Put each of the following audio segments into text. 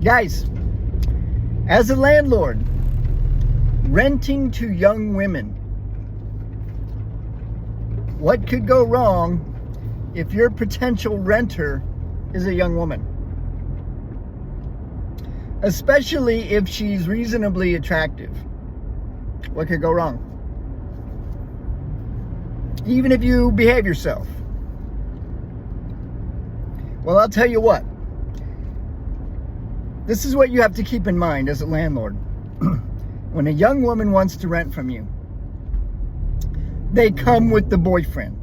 Guys, as a landlord, renting to young women, what could go wrong if your potential renter is a young woman? Especially if she's reasonably attractive. What could go wrong? Even if you behave yourself. Well, I'll tell you what. This is what you have to keep in mind as a landlord. When a young woman wants to rent from you, they come with the boyfriend.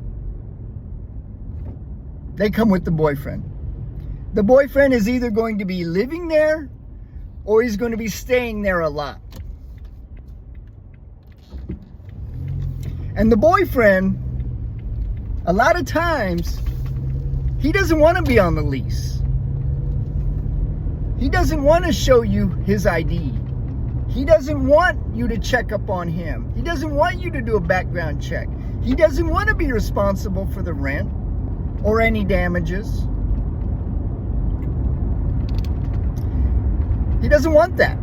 They come with the boyfriend. The boyfriend is either going to be living there or he's going to be staying there a lot. And the boyfriend, a lot of times, he doesn't want to be on the lease. He doesn't want to show you his ID. He doesn't want you to check up on him. He doesn't want you to do a background check. He doesn't want to be responsible for the rent or any damages. He doesn't want that.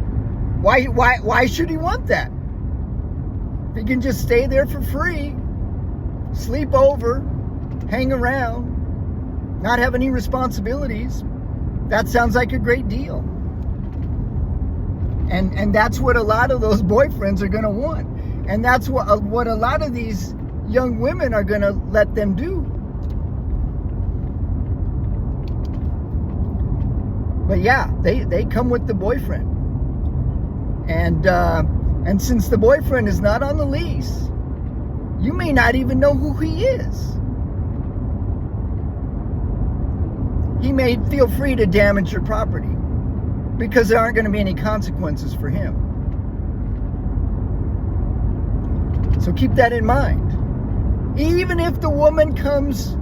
Why should he want that? If he can just stay there for free, sleep over, hang around, not have any responsibilities, that sounds like a great deal. And that's what a lot of those boyfriends are going to want. And that's what a lot of these young women are going to let them do. But yeah, they come with the boyfriend. And since the boyfriend is not on the lease, you may not even know who he is. He may feel free to damage your property because there aren't going to be any consequences for him. So keep that in mind. Even if the woman comes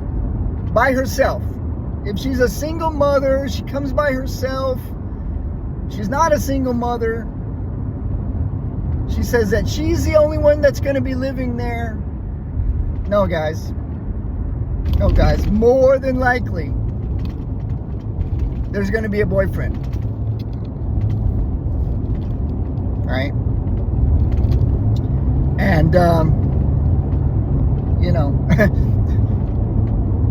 by herself, if she's a single mother, she comes by herself, she's not a single mother, she says that she's the only one that's going to be living there. No, guys. No, guys. More than likely, there's going to be a boyfriend. Right? And, you know,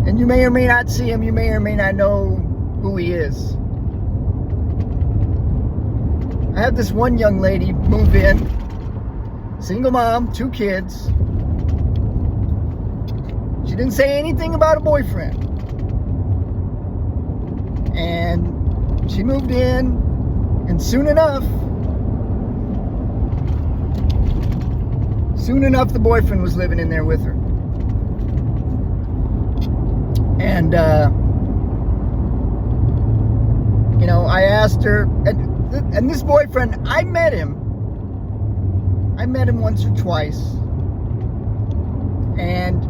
and you may or may not see him. You may or may not know who he is. I had this one young lady move in, single mom, 2 kids. She didn't say anything about a boyfriend. And she moved in, and soon enough, the boyfriend was living in there with her. And, you know, I asked her, and this boyfriend, I met him once or twice. And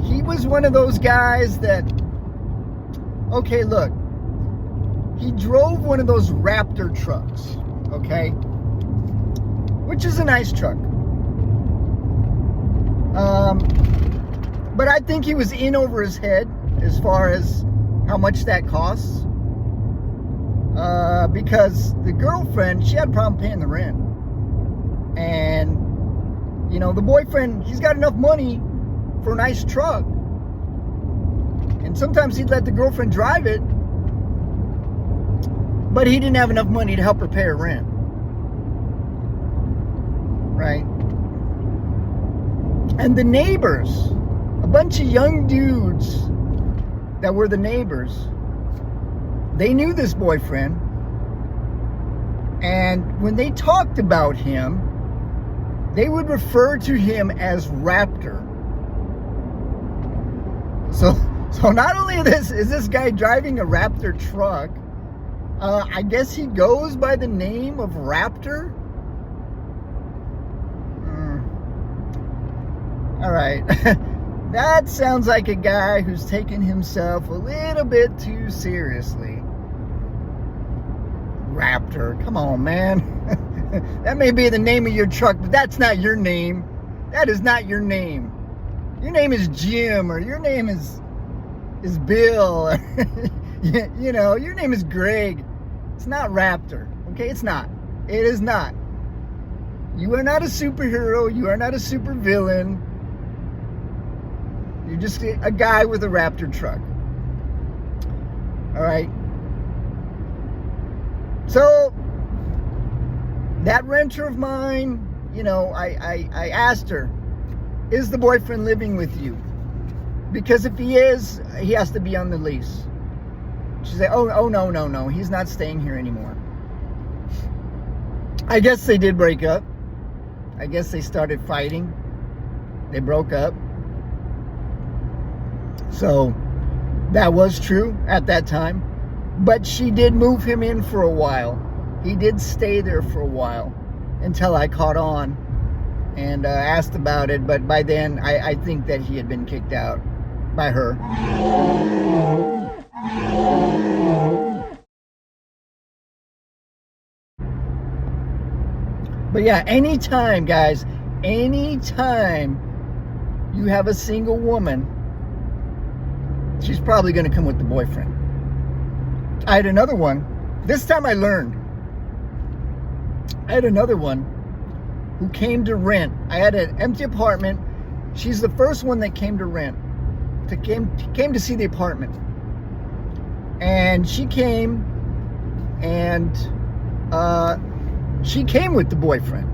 he was one of those guys that, okay, look, he drove one of those Raptor trucks, okay? Which is a nice truck. But I think he was in over his head as far as how much that costs. Because the girlfriend, she had a problem paying the rent. And, you know, the boyfriend, he's got enough money for a nice truck. And sometimes he'd let the girlfriend drive it, but he didn't have enough money to help her pay her rent. Right? And the neighbors, a bunch of young dudes that were the neighbors, they knew this boyfriend. And when they talked about him, they would refer to him as Raptor. So not only is this guy driving a Raptor truck, I guess he goes by the name of Raptor. All right. That sounds like a guy who's taking himself a little bit too seriously. Raptor. Come on, man. That may be the name of your truck, but that's not your name. That is not your name. Your name is Jim, or your name is Bill. You know, your name is Greg. It's not Raptor. Okay, it's not. It is not. You are not a superhero. You are not a supervillain. You're just a guy with a Raptor truck. All right. So that renter of mine, you know, I asked her, is the boyfriend living with you? Because if he is, he has to be on the lease. She said, oh, no. He's not staying here anymore. I guess they did break up. I guess they started fighting. They broke up. So that was true at that time. But she did move him in for a while. He did stay there for a while until I caught on and asked about it. But by then, I think that he had been kicked out by her. But yeah, anytime, guys, anytime you have a single woman, she's probably going to come with the boyfriend. I had another one. This time I learned. I had another one who came to rent. I had an empty apartment. She's the first one that came to rent. Came to see the apartment. And she came and she came with the boyfriend.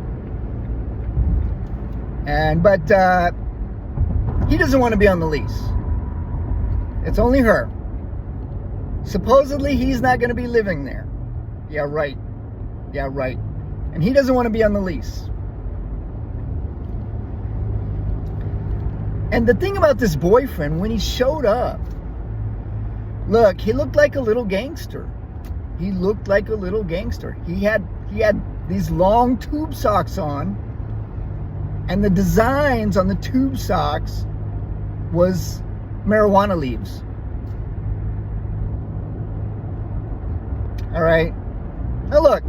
But he doesn't want to be on the lease. It's only her. Supposedly he's not going to be living there. Yeah, right. And he doesn't want to be on the lease. And the thing about this boyfriend, when he showed up, look, he looked like a little gangster. He looked like a little gangster. He had these long tube socks on, and the designs on the tube socks was marijuana leaves. All right. Now look,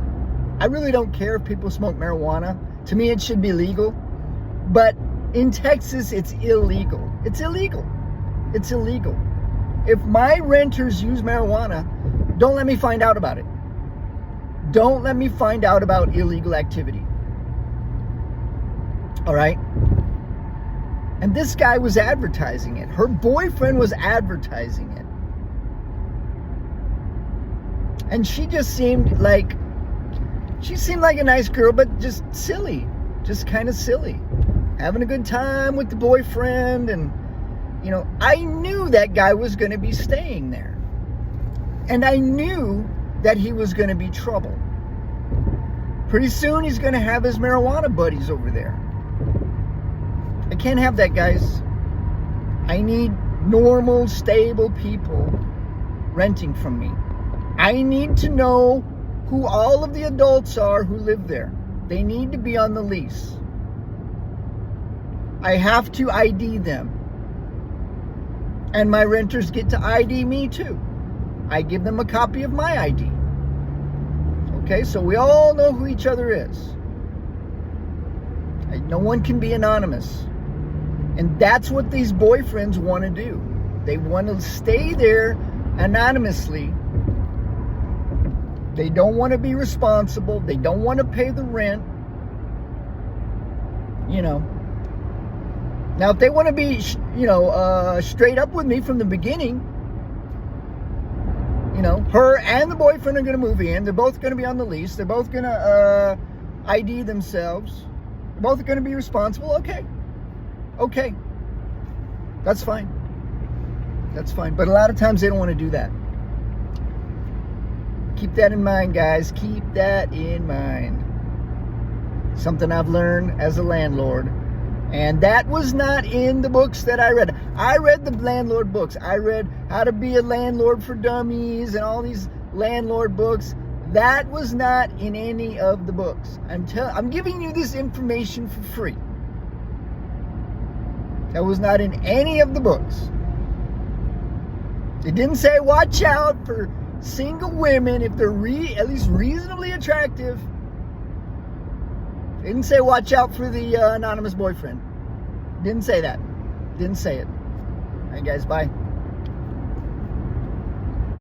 I really don't care if people smoke marijuana. To me, it should be legal. But in Texas, it's illegal. It's illegal. It's illegal. If my renters use marijuana, don't let me find out about it. Don't let me find out about illegal activity. All right? And this guy was advertising it. Her boyfriend was advertising it. And she just seemed like a nice girl, but just silly. Just kind of silly. Having a good time with the boyfriend. And, you know, I knew that guy was going to be staying there. And I knew that he was going to be trouble. Pretty soon he's going to have his marijuana buddies over there. I can't have that, guys. I need normal, stable people renting from me. I need to know who all of the adults are who live there. They need to be on the lease. I have to ID them. And my renters get to ID me too. I give them a copy of my ID. Okay, so we all know who each other is. No one can be anonymous. And that's what these boyfriends want to do. They want to stay there anonymously. They don't want to be responsible. They don't want to pay the rent. You know. Now, if they want to be, straight up with me from the beginning, you know, her and the boyfriend are going to move in. They're both going to be on the lease. They're both going to ID themselves. They're both going to be responsible. Okay. That's fine. But a lot of times they don't want to do that. Keep that in mind, guys. Keep that in mind. Something I've learned as a landlord. And that was not in the books that I read. I read the landlord books. I read How to Be a Landlord for Dummies and all these landlord books. That was not in any of the books. I'm giving you this information for free. That was not in any of the books. It didn't say watch out for single women if they're at least reasonably attractive. It didn't say watch out for the anonymous boyfriend. Didn't say that. Didn't say it. All right, guys, bye.